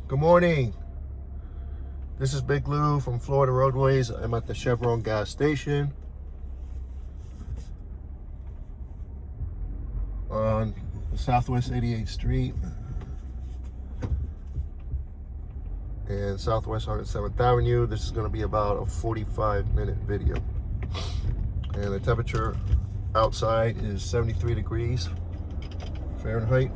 Good morning. This is Big Lou from Florida Roadways. I'm at the Chevron gas station on Southwest 88th Street and Southwest 107th Avenue. This is going to be about a 45-minute video. And the temperature outside is 73 degrees Fahrenheit.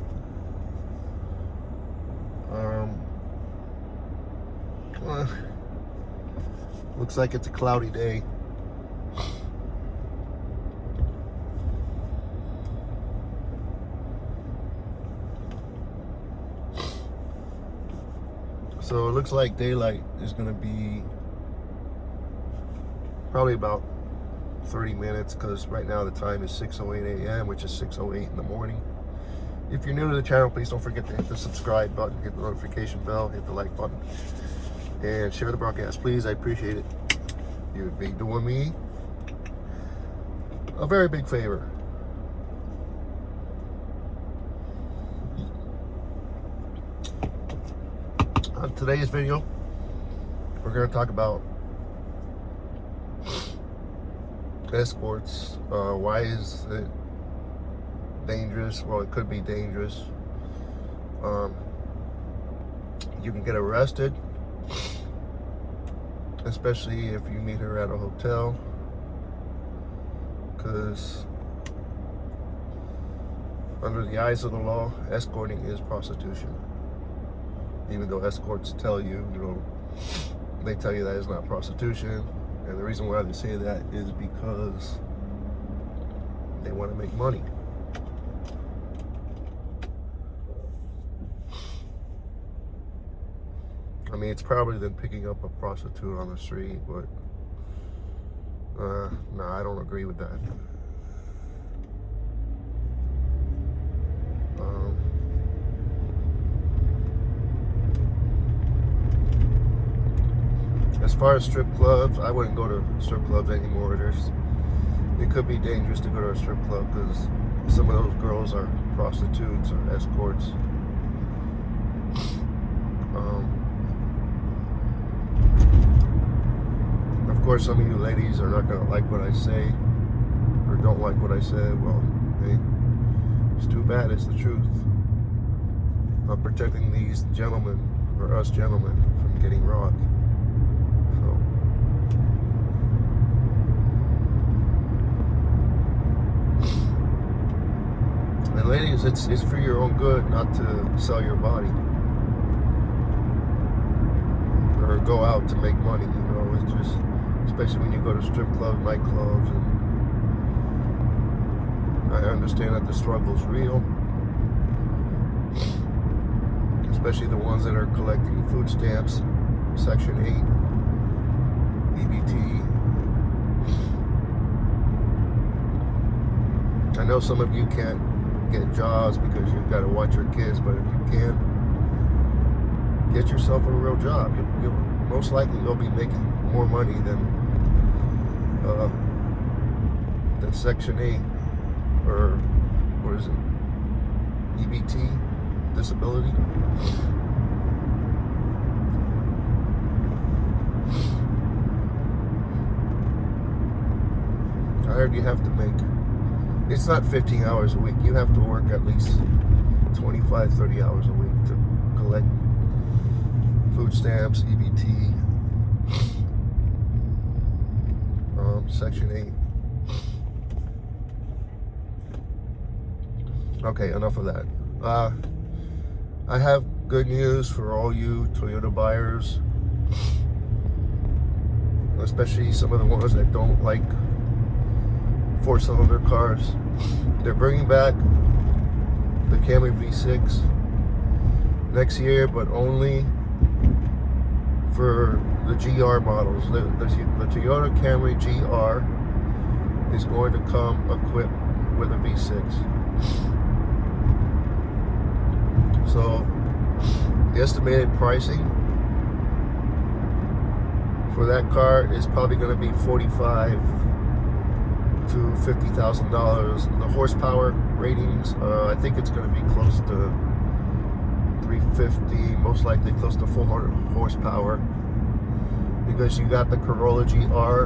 Looks like it's a cloudy day. So it looks like daylight is going to be probably about 30 minutes because right now the time is 6:08 a.m., which is 6:08 in the morning. If you're new to the channel, please don't forget to hit the subscribe button, hit the notification bell, hit the like button, and share the broadcast, please. I appreciate it. You would be doing me a very big favor. On today's video, we're going to talk about escorts. Why is it dangerous? Well, it could be dangerous. You can get arrested, especially if you meet her at a hotel, because under the eyes of the law, escorting is prostitution. Even though escorts tell you, they tell you that it's not prostitution. And the reason why they say that is because they want to make money. I mean, it's probably than picking up a prostitute on the street, but no, I don't agree with that. As far as strip clubs, I wouldn't go to strip clubs anymore. It could be dangerous to go to a strip club because some of those girls are prostitutes or escorts. Of course, some of you ladies are not going to like what I say or don't like what I said. Well, hey, it's too bad. It's the truth. I'm protecting these gentlemen, or us gentlemen, from getting robbed. And ladies, it's for your own good not to sell your body or go out to make money. It's just, especially when you go to strip clubs, nightclubs, and I understand that the struggle's real, especially the ones that are collecting food stamps, Section 8, EBT. I know some of you can't get jobs because you've got to watch your kids, but if you can, get yourself a real job. You'll most likely you'll be making more money than Section 8 or what is it, EBT, disability. I heard you have to make, it's not 15 hours a week. You have to work at least 25, 30 hours a week to collect food stamps, EBT, Section 8. Okay, enough of that. I have good news for all you Toyota buyers, especially some of the ones that don't like 4-cylinder cars. They're bringing back the Camry V6 next year, but only for the GR models. The Toyota Camry GR is going to come equipped with a V6. So the estimated pricing for that car is probably going to be $45,000 to $50,000. The horsepower ratings, I think it's going to be close to 350, most likely close to 400 horsepower, because you got the Corolla GR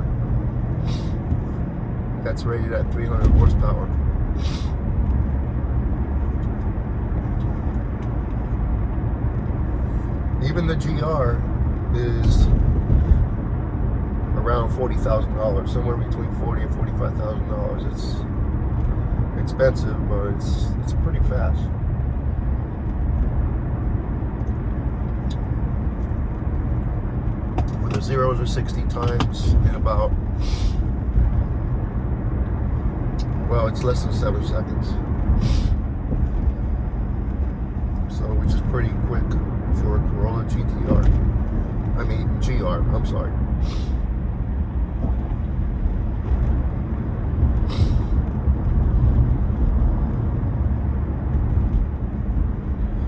that's rated at 300 horsepower. Even the GR is around $40,000, somewhere between $40,000 and $45,000. It's expensive, but it's pretty fast. With the 0 to 60 times in about, well, it's less than 7 seconds. So, which is pretty quick for a Corolla GR. I'm sorry.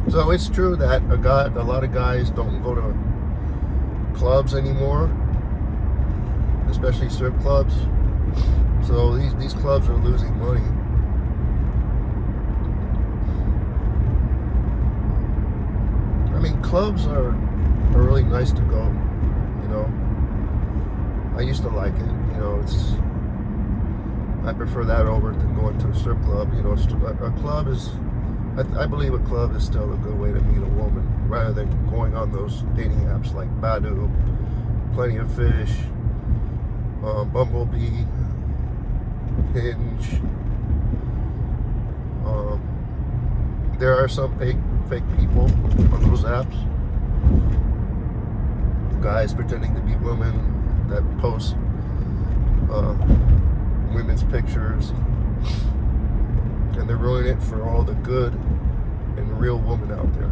So it's true that a lot of guys don't go to clubs anymore, especially strip clubs. So these clubs are losing money. I mean, clubs are really nice to go, you know. I used to like it, you know. I prefer that over than going to a strip club. You know, a club is, I believe a club is still a good way to meet a woman, rather than going on those dating apps like Badoo, Plenty of Fish, Bumblebee, Hinge. There are some fake people on those apps. Guys pretending to be women that post women's pictures, and they're ruining it for all the good and real women out there,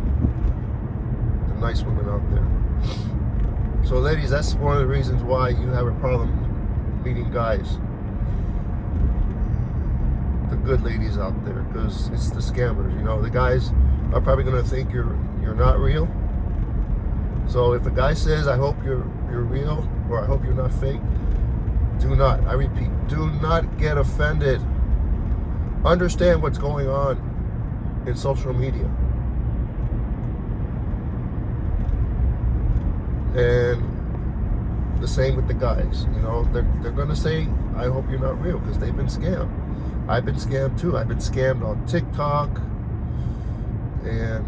the nice women out there. So ladies, that's one of the reasons why you have a problem meeting guys, the good ladies out there, because it's the scammers. You know, the guys are probably going to think you're not real. So if a guy says, I hope you're real, or I hope you're not fake, do not, I repeat, do not get offended. Understand what's going on in social media. And the same with the guys. You know, they're going to say, I hope you're not real, because they've been scammed. I've been scammed too. I've been scammed on TikTok and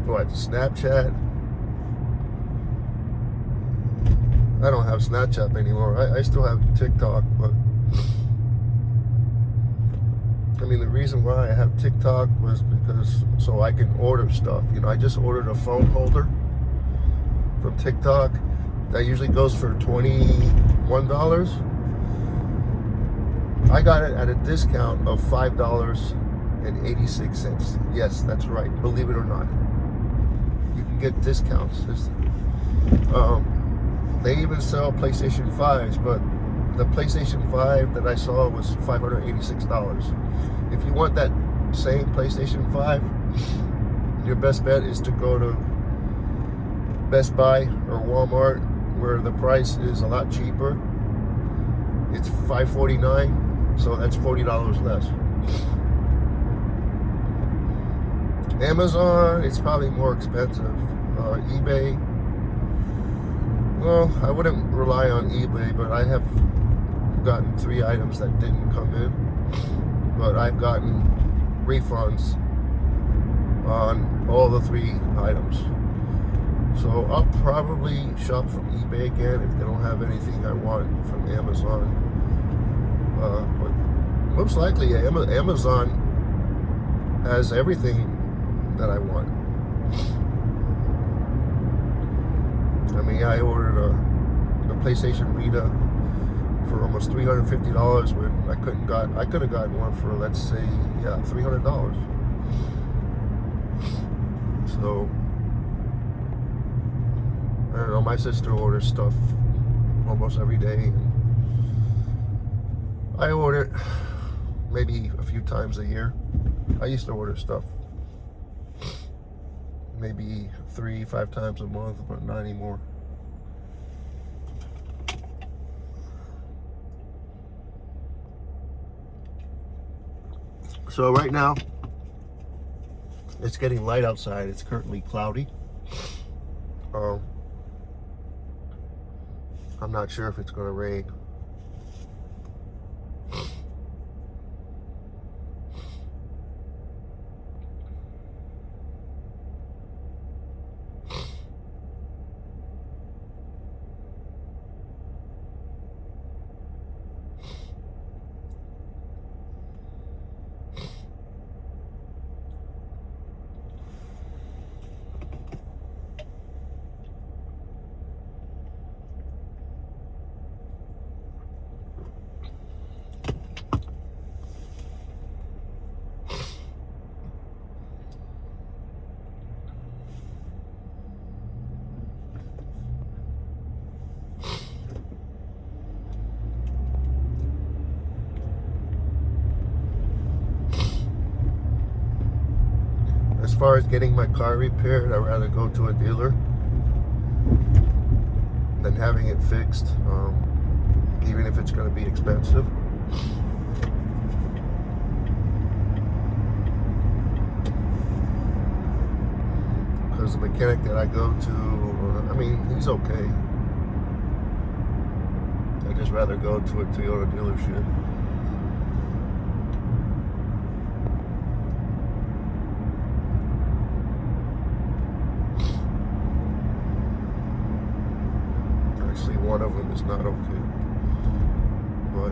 Snapchat. I don't have Snapchat anymore. I still have TikTok, but I mean, the reason why I have TikTok was because so I can order stuff. You know, I just ordered a phone holder from TikTok that usually goes for $21. I got it at a discount of $5.86. Yes, that's right. Believe it or not, you can get discounts. They even sell PlayStation 5s, but the PlayStation 5 that I saw was $586. If you want that same PlayStation 5, your best bet is to go to Best Buy or Walmart, where the price is a lot cheaper. It's $549, so that's $40 less. Amazon, it's probably more expensive. eBay, well, I wouldn't rely on eBay, but I have gotten 3 items that didn't come in, but I've gotten refunds on all the 3 items. So I'll probably shop from eBay again if they don't have anything I want from Amazon. But most likely Amazon has everything that I want. I mean, I ordered a PlayStation Vita for almost $350 when I could have gotten one for, let's say, $300. So I don't know, my sister orders stuff almost every day. I order maybe a few times a year. I used to order stuff maybe 3-5 times a month, but not anymore. So right now, It's getting light outside. It's currently cloudy. I'm not sure if it's going to rain. As far as getting my car repaired, I'd rather go to a dealer than having it fixed, even if it's going to be expensive. Because the mechanic that I go to, I mean, he's okay. I'd just rather go to a Toyota dealership. Actually, one of them is not okay. But,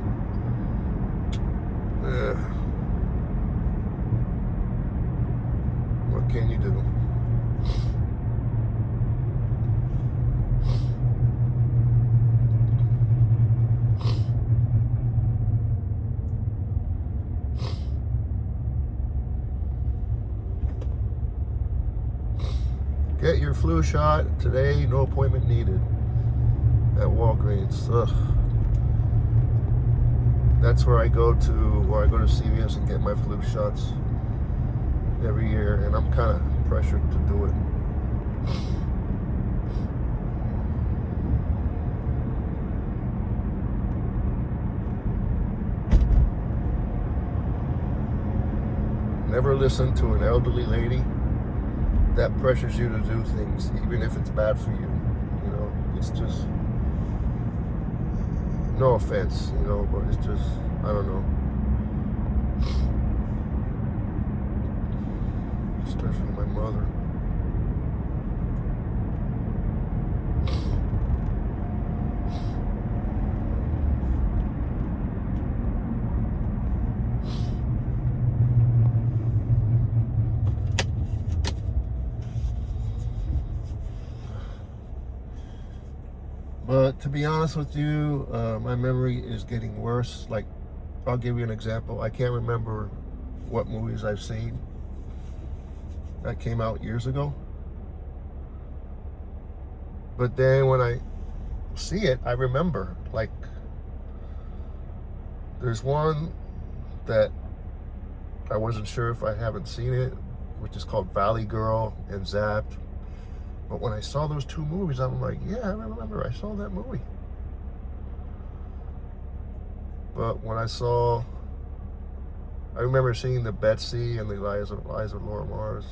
what can you do? Get your flu shot today, no appointment needed at Walgreens. Ugh. That's where I go to CVS and get my flu shots every year, and I'm kind of pressured to do it. Never listen to an elderly lady that pressures you to do things, even if it's bad for you. You know, it's just, no offense, you know, but it's just, I don't know. Especially my mother. But to be honest with you, my memory is getting worse. Like, I'll give you an example. I can't remember what movies I've seen that came out years ago. But then when I see it, I remember. Like, there's one that I wasn't sure if I haven't seen it, which is called Valley Girl and Zapped. But when I saw those two movies, I'm like, yeah, I remember I saw that movie. But when I remember seeing the Betsy and the Lies of Laura Mars.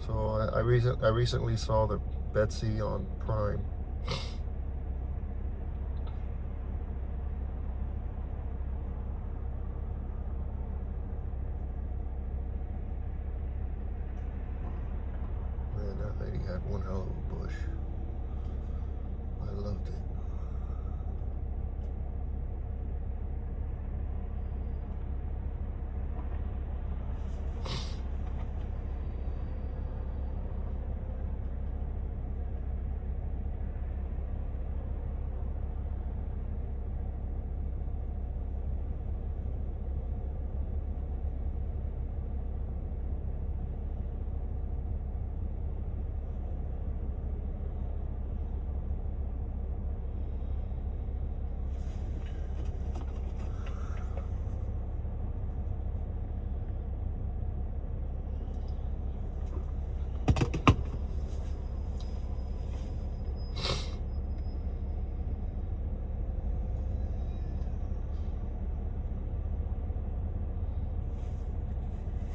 So I recently saw the Betsy on Prime. Man, that lady had one hell of a bush. I loved it.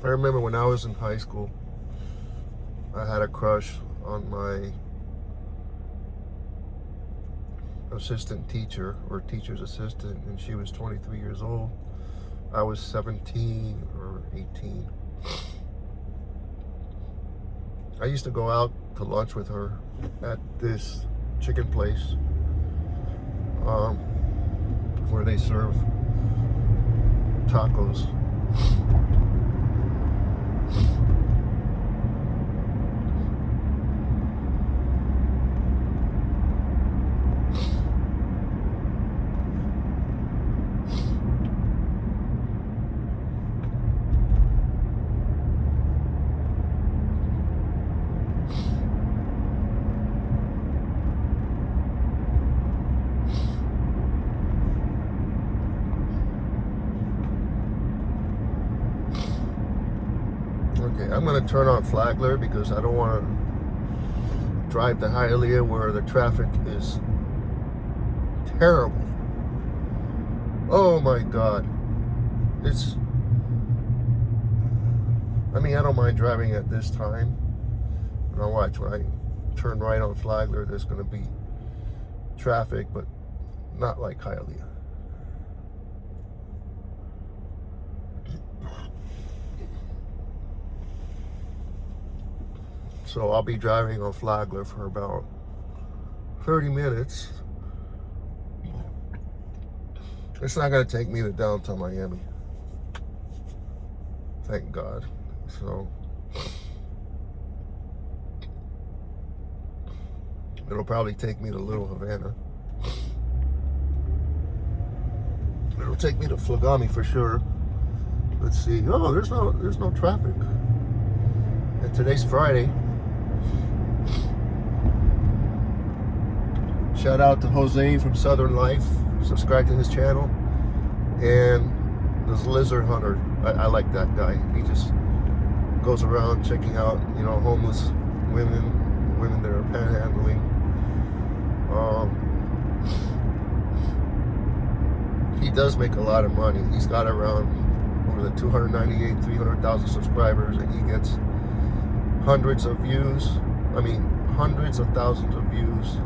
I remember when I was in high school, I had a crush on my assistant teacher, or teacher's assistant, and she was 23 years old. I was 17 or 18. I used to go out to lunch with her at this chicken place where they serve tacos. Okay, I'm gonna turn on Flagler because I don't want to drive to Hialeah where the traffic is terrible. Oh my God. I mean, I don't mind driving at this time. Now watch, when I turn right on Flagler, there's gonna be traffic, but not like Hialeah. So I'll be driving on Flagler for about 30 minutes. It's not going to take me to downtown Miami. Thank God. So it'll probably take me to Little Havana. It'll take me to Flagami for sure. Let's see. Oh, there's no traffic. And today's Friday. Shout out to Jose from Southern Life. Subscribe to his channel. And this lizard hunter, I like that guy. He just goes around checking out, homeless women that are panhandling. He does make a lot of money. He's got around over the 298, 300,000 subscribers, and he gets hundreds of views. I mean, hundreds of thousands of views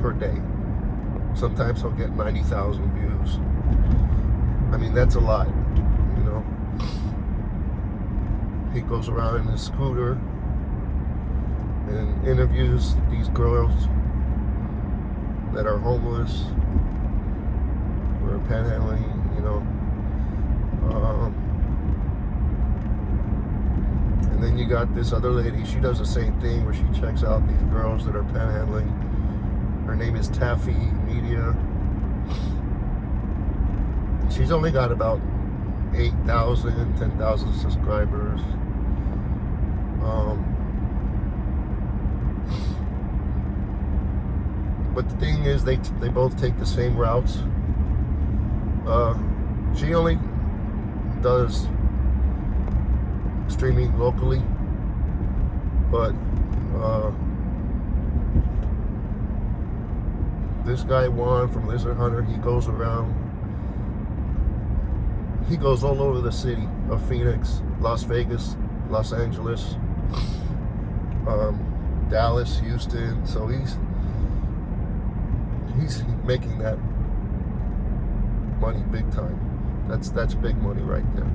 per day. Sometimes he'll get 90,000 views. I mean, that's a lot, He goes around in his scooter and interviews these girls that are homeless or panhandling, and then you got this other lady. She does the same thing where she checks out these girls that are panhandling. Her name is Taffy Media. She's only got about 8,000, 10,000 subscribers. But the thing is, they both take the same routes. She only does streaming locally, but this guy Juan from Lizard Hunter, he goes around. He goes all over the city of Phoenix, Las Vegas, Los Angeles, Dallas, Houston. So he's making that money big time. That's big money right there.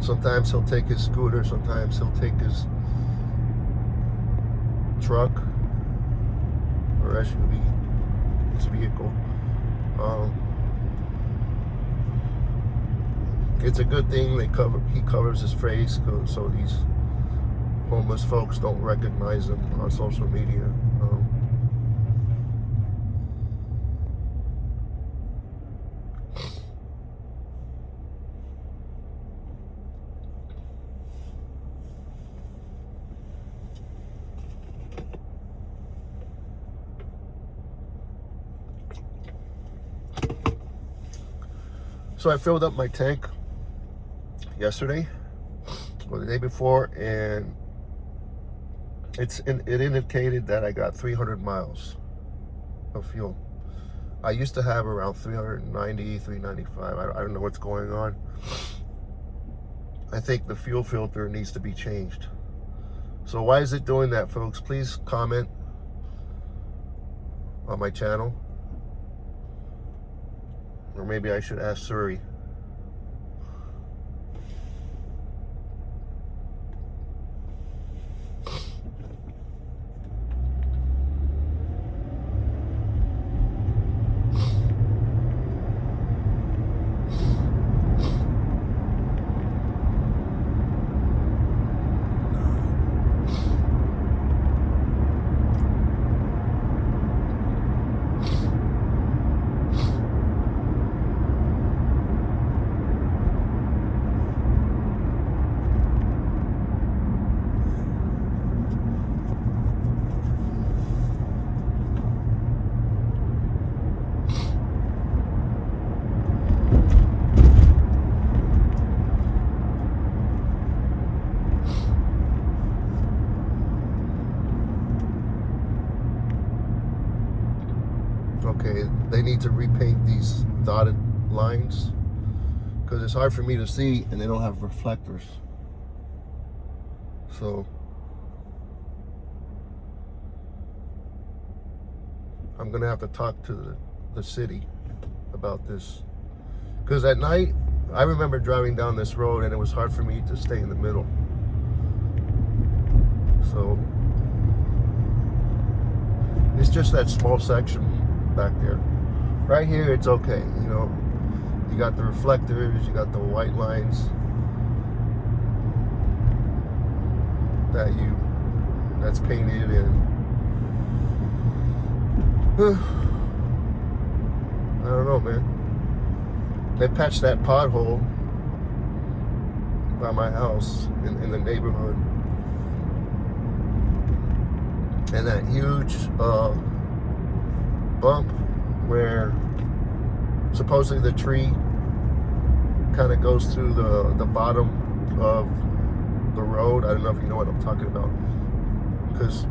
Sometimes he'll take his scooter, sometimes he'll take his truck or SUV, his vehicle. It's a good thing he covers his face so these homeless folks don't recognize him on social media. So I filled up my tank yesterday or the day before, and it indicated that I got 300 miles of fuel. I used to have around 390, 395. I don't know what's going on. I think the fuel filter needs to be changed. So why is it doing that, folks? Please comment on my channel. Or maybe I should ask Suri. Okay, they need to repaint these dotted lines because it's hard for me to see and they don't have reflectors. So I'm gonna have to talk to the city about this, because at night I remember driving down this road and it was hard for me to stay in the middle. So it's just that small section back there. Right here it's okay, you know, you got the reflectors, you got the white lines that's painted, and I don't know, man. They patched that pothole by my house in the neighborhood, and that huge bump where supposedly the tree kind of goes through the bottom of the road. I don't know if you know what I'm talking about, because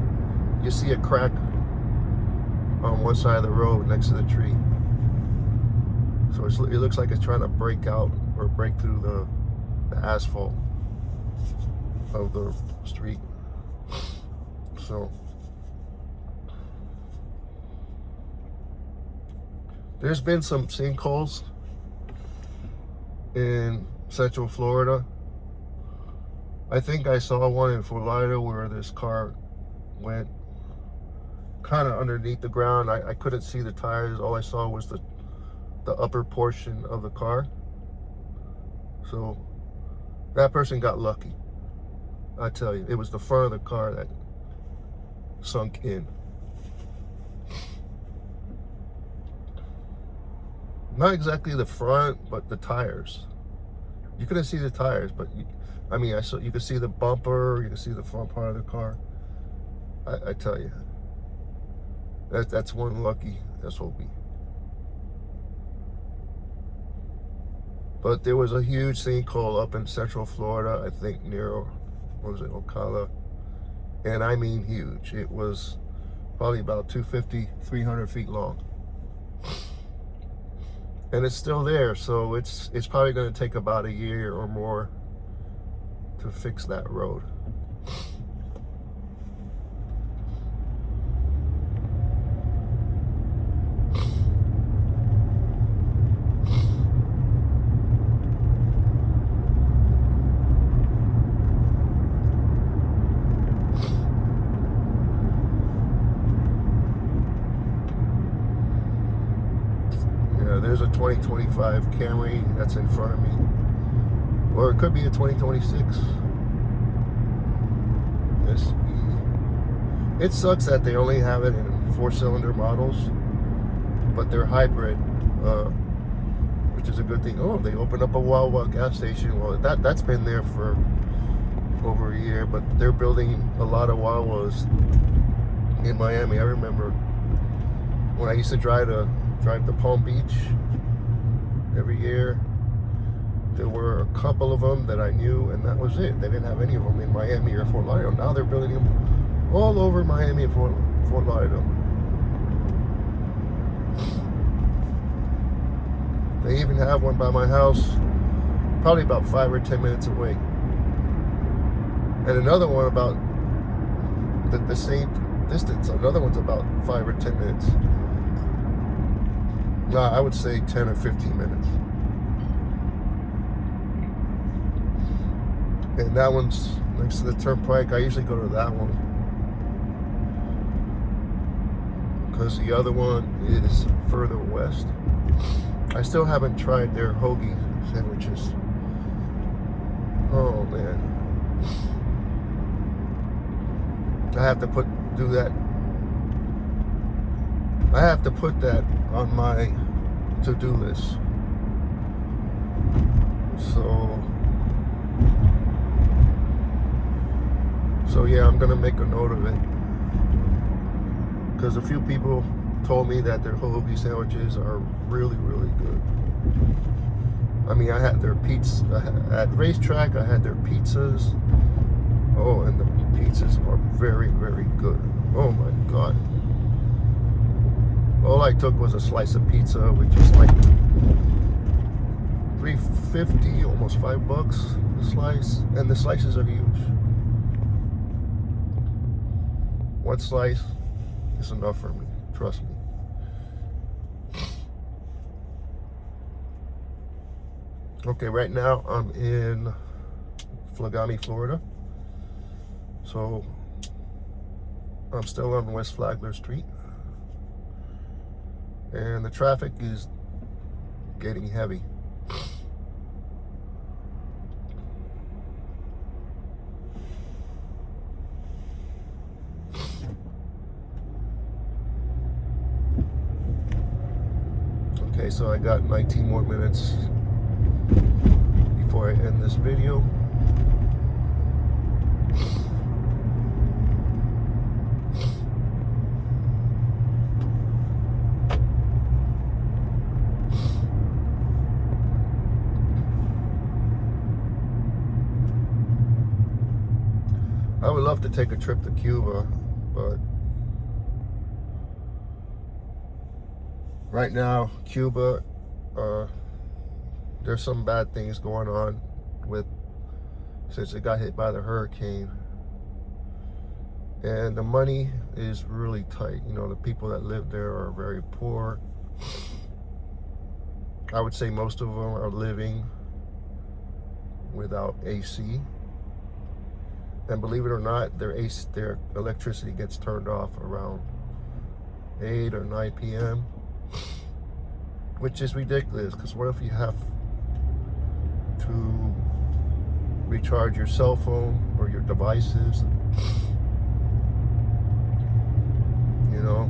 you see a crack on one side of the road next to the tree. So it looks like it's trying to break out or break through the asphalt of the street. So there's been some sinkholes in Central Florida. I think I saw one in Fort Lauderdale where this car went kind of underneath the ground. I couldn't see the tires. All I saw was the upper portion of the car. So that person got lucky. I tell you, it was the front of the car that sunk in. Not exactly the front, but the tires. You couldn't see the tires, but you could see the bumper, you could see the front part of the car. I tell you, that's one lucky SOB. But there was a huge sinkhole up in Central Florida, I think near, what was it, Ocala? And I mean huge. It was probably about 250, 300 feet long. And it's still there, so it's probably going to take about a year or more to fix that road. There's a 2025 Camry that's in front of me, or it could be a 2026 SE. It sucks that they only have it in 4-cylinder models, but they're hybrid, which is a good thing. Oh, they opened up a Wawa gas station. Well, that's been there for over a year, but they're building a lot of Wawas in Miami. I remember when I used to drive to Palm Beach every year, there were a couple of them that I knew, and that was it. They didn't have any of them in Miami or Fort Lauderdale. Now they're building them all over Miami and Fort Lauderdale. They even have one by my house, probably about 5 or 10 minutes away. And another one about the same distance. Another one's about 5 or 10 minutes. No, I would say 10 or 15 minutes. And that one's next to the turnpike. I usually go to that one, because the other one is further west. I still haven't tried their hoagie sandwiches. Oh man, I have to do that. I have to put that on my to-do list. So yeah, I'm gonna make a note of it, because a few people told me that their hoagie sandwiches are really, really good. I mean, I had their pizza at Racetrack. I had their pizzas. Oh, and the pizzas are very, very good. Oh my God. All I took was a slice of pizza, which is like $3.50, almost $5 a slice, and the slices are huge. One slice is enough for me, trust me. Okay, right now I'm in Flagami, Florida. So I'm still on West Flagler Street. And the traffic is getting heavy. Okay, so I got 19 more minutes before I end this video. I would love to take a trip to Cuba, but right now, Cuba, there's some bad things going on since it got hit by the hurricane. And the money is really tight. You know, the people that live there are very poor. I would say most of them are living without AC. And believe it or not, their electricity gets turned off around 8 or 9 p.m. Which is ridiculous, because what if you have to recharge your cell phone or your devices? You know,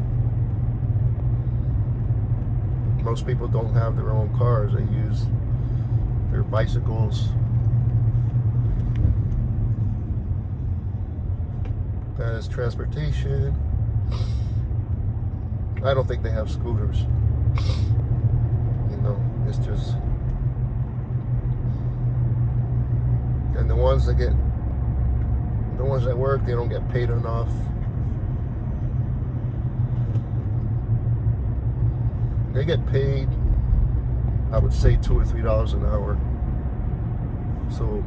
most people don't have their own cars. They use their bicycles as transportation. I don't think they have scooters. You know, it's just, and the ones that work, they don't get paid enough. They get paid, I would say, $2 or $3 an hour. So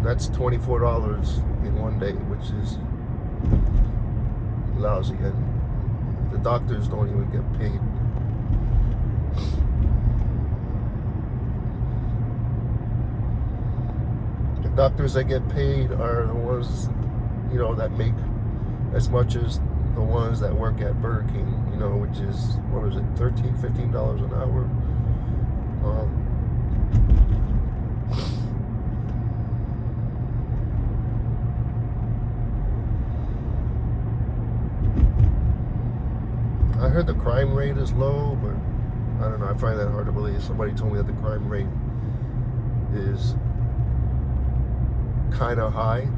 that's $24 in one day, which is lousy. And the doctors don't even get paid. The doctors that get paid are the ones, you know, that make as much as the ones that work at Burger King, you know, which is, what is it, $13, $15 an hour. I heard the crime rate is low, but I don't know, I find that hard to believe. Somebody told me that the crime rate is kind of high.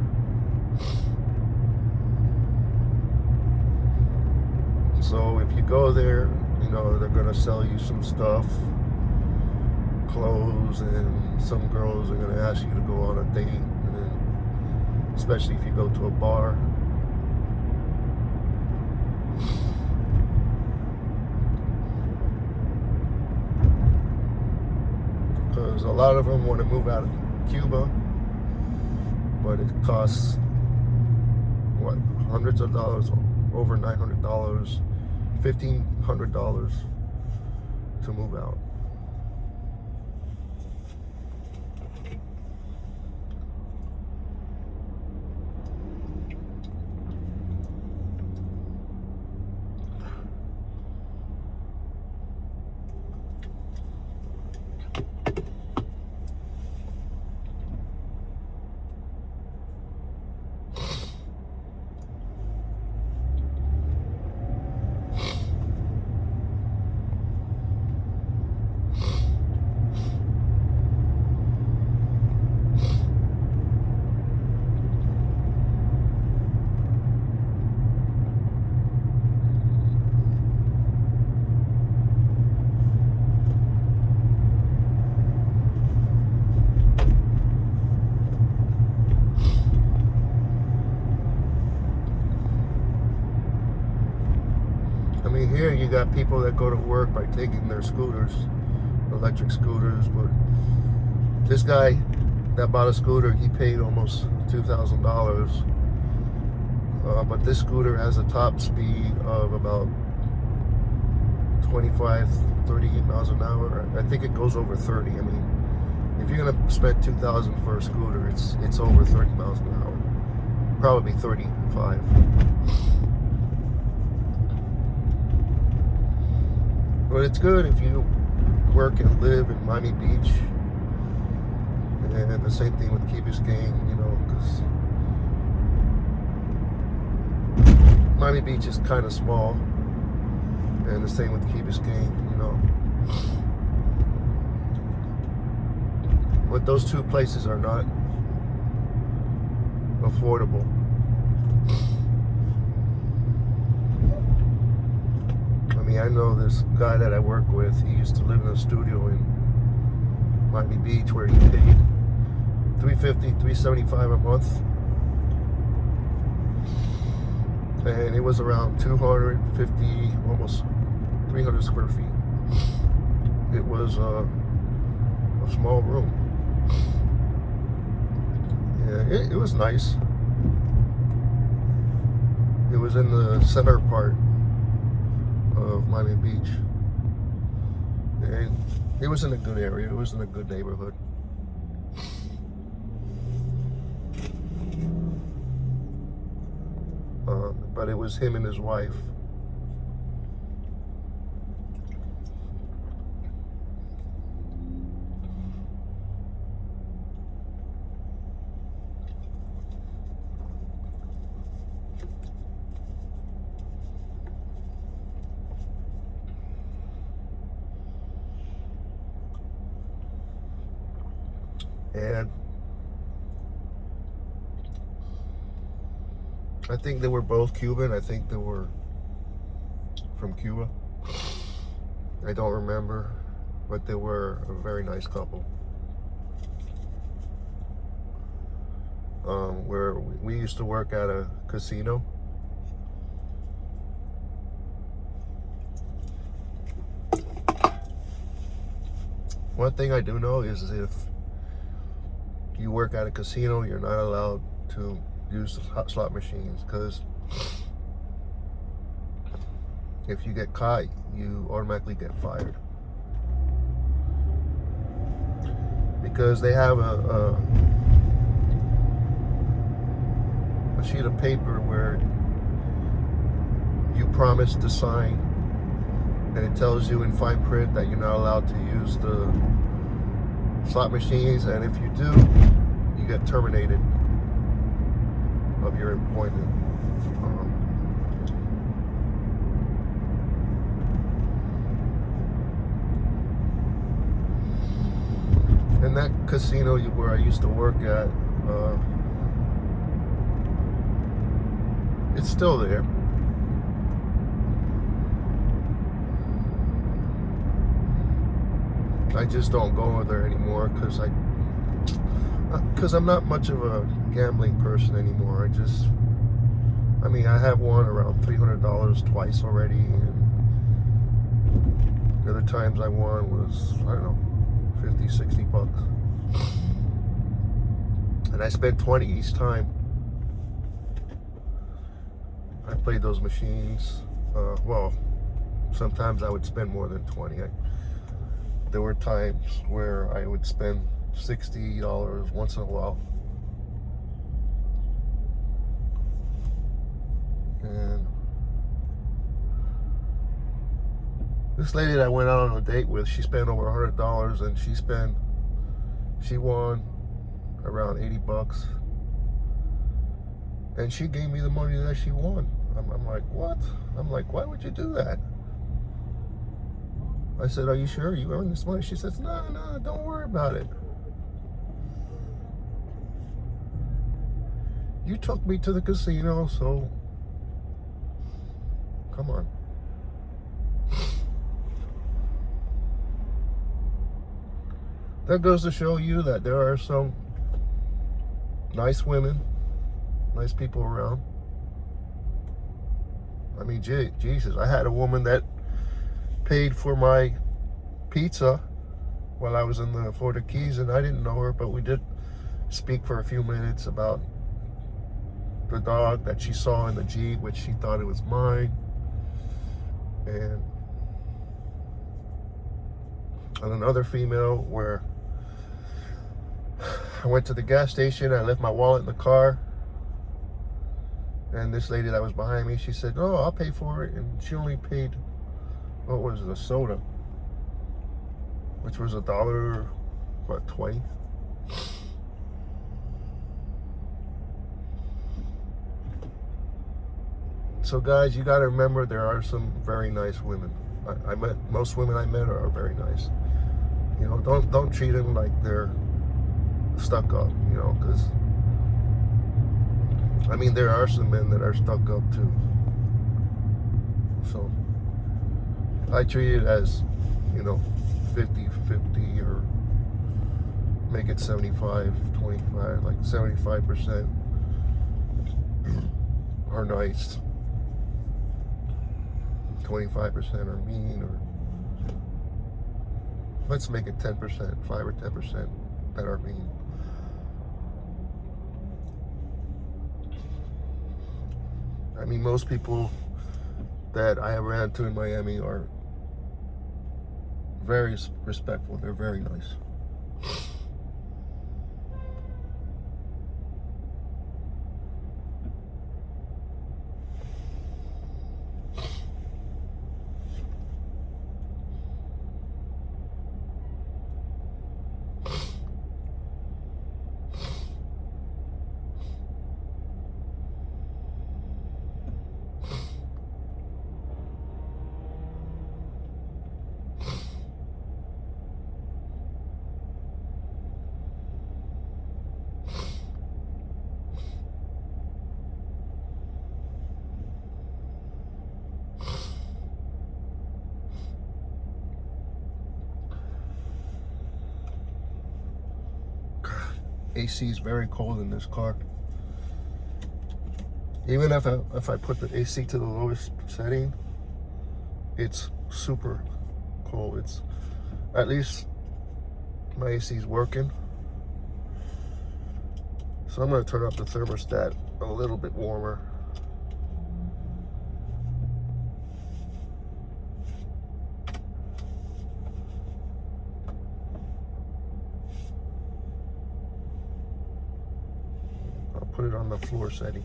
So if you go there, you know, they're gonna sell you some stuff, clothes, and some girls are gonna ask you to go on a date, and then, especially if you go to a bar. because a lot of them want to move out of Cuba, but it costs what, hundreds of dollars, over $900, $1,500 to move out. Here you got people that go to work by taking their scooters, electric scooters, but this guy that bought a scooter, he paid almost $2,000. But this scooter has a top speed of about 25, 38 miles an hour. I think it goes over 30. I mean, if you're gonna spend $2,000 for a scooter, it's over 30 miles an hour, probably 35. But it's good if you work and live in Miami Beach, and the same thing with Key Biscayne, you know, because Miami Beach is kind of small, and the same with Key Biscayne, you know. But those two places are not affordable. I know this guy that I work with, he used to live in a studio in Miami Beach where he paid $350, $375 a month. And it was around 250, almost 300 square feet. It was a small room. Yeah, it was nice. It was in the center part of Miami Beach, and it was in a good area. It was in a good neighborhood. But it was him and his wife. And I think they were both Cuban. I think they were from Cuba. I don't remember, but they were a very nice couple. Where we used to work at a casino. One thing I do know is if you work at a casino, you're not allowed to use the slot machines, because if you get caught, you automatically get fired. Because they have a sheet of paper where you promise to sign, and it tells you in fine print that you're not allowed to use the slot machines, and if you do, you get terminated of your employment. And that casino where I used to work at, it's still there. I just don't go there anymore because I'm not much of a gambling person anymore. I mean, I have won around $300 twice already, and the other times I won was, I don't know, 50, 60 bucks. And I spent 20 each time. I played those machines. Well, sometimes I would spend more than 20. There were times where I would spend $60 once in a while. And this lady that I went out on a date with, she spent over $100, and she won around 80 bucks. And she gave me the money that she won. I'm like, what? I'm like, why would you do that? I said, are you sure you earned this money? She says, no, don't worry about it. You took me to the casino, so come on. That goes to show you that there are some nice women, nice people around. I mean, Jesus, I had a woman that paid for my pizza while I was in the Florida Keys, and I didn't know her, but we did speak for a few minutes about the dog that she saw in the Jeep, which she thought it was mine. And another female where I went to the gas station, I left my wallet in the car, and this lady that was behind me, she said, oh, I'll pay for it. And she only paid, what was it, a soda, which was $1.20. So guys, you got to remember there are some very nice women. Most women I met are very nice. You know, don't treat them like they're stuck up, you know, because I mean, there are some men that are stuck up too. So I treat it as, you know, 50-50, or make it 75-25, like 75% are nice, 25% are mean, or let's make it 10%, 5 or 10% that are mean. I mean, most people that I have ran into in Miami are very respectful. They're very nice. AC is very cold in this car. Even if I put the AC to the lowest setting, it's super cold. It's, at least my AC is working. So I'm going to turn up the thermostat a little bit warmer. Put it on the floor setting.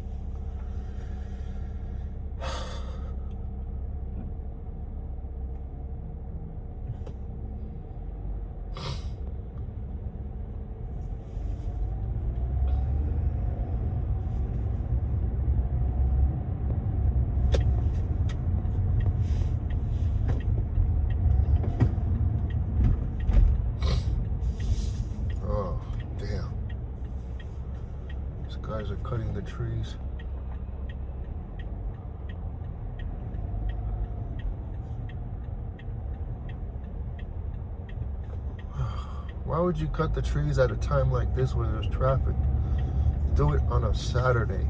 Oh, damn. These guys are cutting the trees. Why would you cut the trees at a time like this where there's traffic? Do it on a Saturday.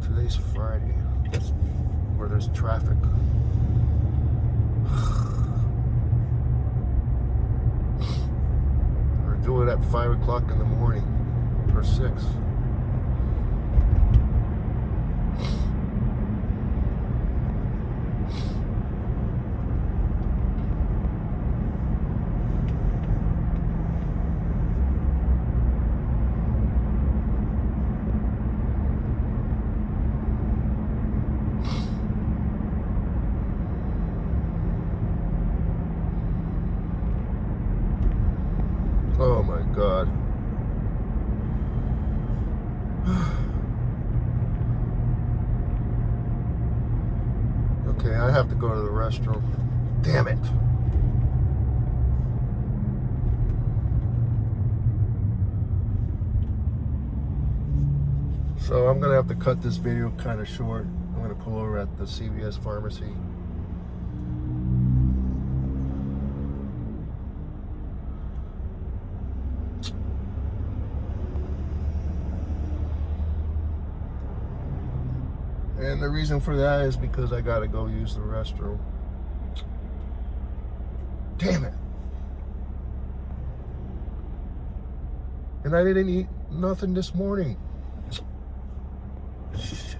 Today's Friday. That's where there's traffic. at 5 o'clock in the morning, or 6. Oh my God. Okay, I have to go to the restroom. Damn it. So I'm gonna have to cut this video kind of short. I'm gonna pull over at the CVS pharmacy. And the reason for that is because I gotta go use the restroom. Damn it. And I didn't eat nothing this morning. Shit.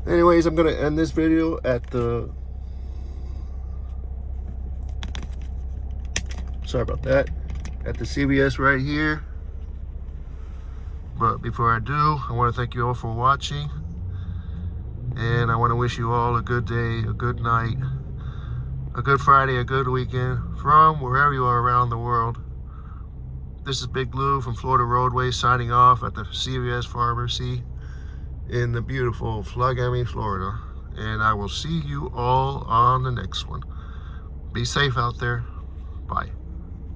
Anyways, I'm gonna end this video at the, sorry about that, at the CVS right here. But before I do, I want to thank you all for watching, and I want to wish you all a good day, a good night, a good Friday, a good weekend from wherever you are around the world. This is Big Lou from Florida Roadway signing off at the CVS Pharmacy in the beautiful Flagami, Florida. And I will see you all on the next one. Be safe out there. Bye.